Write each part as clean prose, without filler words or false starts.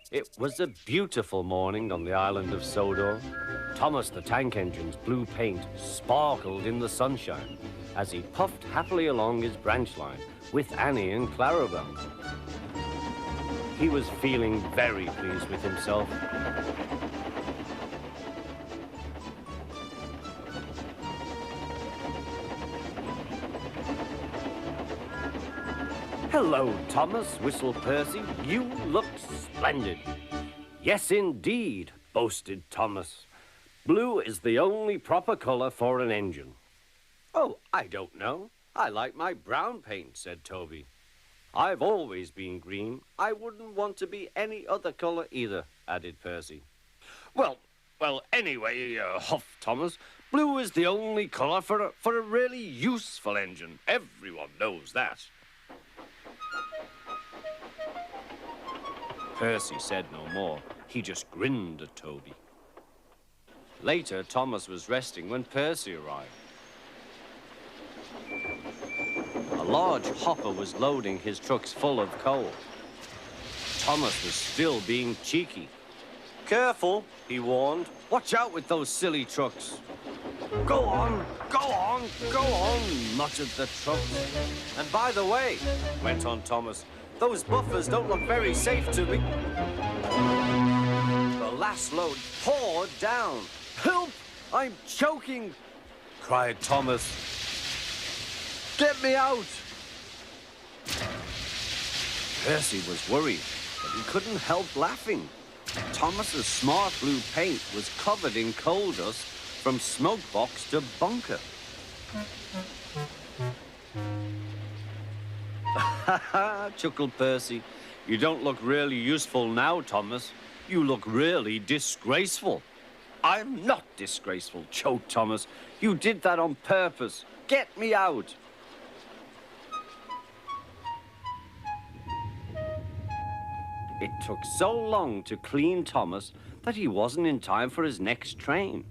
It was a beautiful morning on the island of Sodor. Thomas the Tank Engine's blue paint sparkled in the sunshine as he puffed happily along his branch line with Annie and Clarabel. He was feeling very pleased with himself. "Hello, Thomas," whistled Percy. "You look splendid." "Yes, indeed," boasted Thomas. "Blue is the only proper color for an engine." "Oh, I don't know. I like my brown paint," said Toby. "I've always been green. I wouldn't want to be any other color either," added Percy. Well, anyway, huffed Thomas, "blue is the only color for a really useful engine. Everyone knows that." Percy said no more. He just grinned at Toby. Later, Thomas was resting when Percy arrived. A large hopper was loading his trucks full of coal. Thomas was still being cheeky. "Careful," he warned. "Watch out with those silly trucks." Go on, go on, go on," muttered the trucks. "And by the way," went on Thomas, "those buffers don't look very safe to me." The last load poured down. "Help! I'm choking!" cried Thomas. "Get me out!" Percy was worried, but he couldn't help laughing. Thomas's smart blue paint was covered in coal dust from smoke box to bunker. "Ha ha," chuckled Percy. "You don't look really useful now, Thomas. You look really disgraceful." "I'm not disgraceful," choked Thomas. "You did that on purpose. Get me out." It took so long to clean Thomas that he wasn't in time for his next train.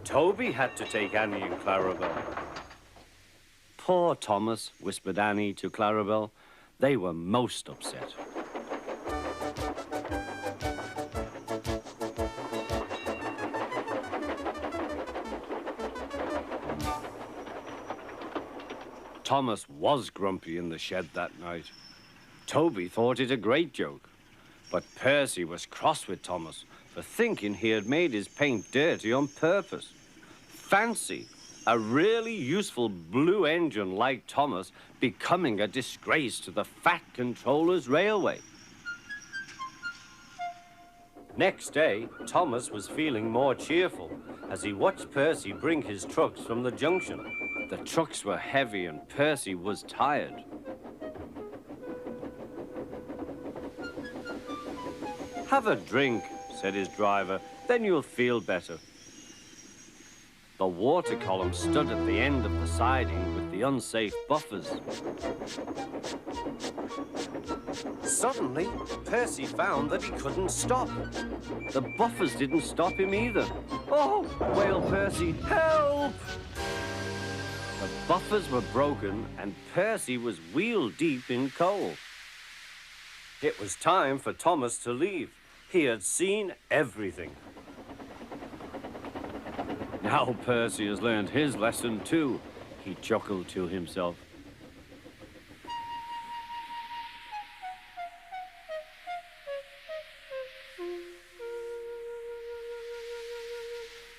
Toby had to take Annie and Clarabel. "Poor Thomas," whispered Annie to Clarabel. They were most upset. Thomas was grumpy in the shed that night. Toby thought it a great joke, but Percy was cross with Thomas for thinking he had made his paint dirty on purpose. Fancy a really useful blue engine like Thomas becoming a disgrace to the Fat Controller's Railway. Next day, Thomas was feeling more cheerful as he watched Percy bring his trucks from the junction. The trucks were heavy and Percy was tired. "Have a drink," said his driver, "then you'll feel better." The water column stood at the end of the siding with the unsafe buffers. Suddenly, Percy found that he couldn't stop. The buffers didn't stop him either. "Oh," wailed Percy, "help!" The buffers were broken and Percy was wheel-deep in coal. It was time for Thomas to leave. He had seen everything. "Now Percy has learned his lesson too," he chuckled to himself.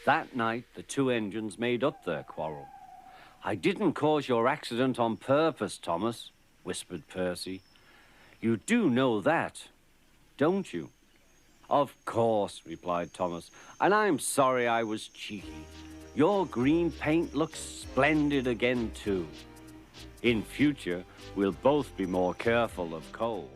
That night, the two engines made up their quarrel. "I didn't cause your accident on purpose, Thomas," whispered Percy. "You do know that, don't you?" "Of course," replied Thomas, "and I'm sorry I was cheeky. Your green paint looks splendid again, too. In future, we'll both be more careful of coal."